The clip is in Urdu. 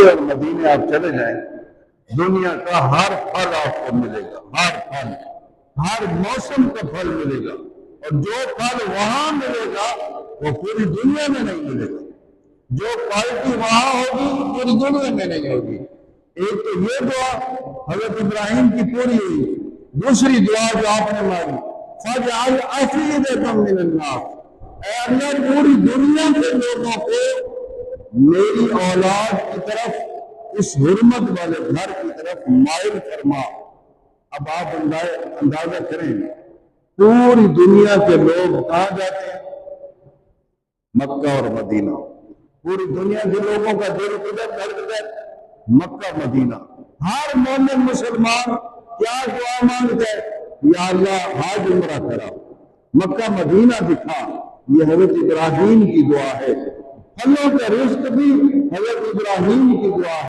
اور مدینے آپ چلے جائیں، دنیا کا ہر پھل آپ کو ملے گا، ہر پھل، ہر موسم کا پھل ملے گا، اور جو پھل وہاں ملے گا وہ پوری دنیا میں نہیں ملے گا، جو کوالٹی وہاں ہوگی پوری دنیا میں نہیں ہوگی۔ ایک تو یہ دعا حضرت ابراہیم کی پوری ہوئی، دوسری دعا جو آپ نے مانگی فَاجْعَلْ أَفْئِدَةً مِّنَ النَّاسِ، اے اللہ پوری دنیا کے لوگوں کو میری اولاد کی طرف، اس حرمت والے گھر کی طرف مائل فرما۔ اب آپ اندازہ کریں، پوری دنیا کے لوگ کہاں جاتے ہیں؟ مکہ اور مدینہ۔ پوری دنیا کے لوگوں کا دل کدھر دھڑکتا ہے؟ مکہ مدینہ۔ ہر مومن مسلمان کیا دعا مانگتا ہے؟ یا اللہ حج عمرہ کرا، مکہ مدینہ دکھا۔ یہ حضرت ابراہیم کی دعا ہے، پھلوں کا رزق بھی حضرت ابراہیم کی دعا ہے۔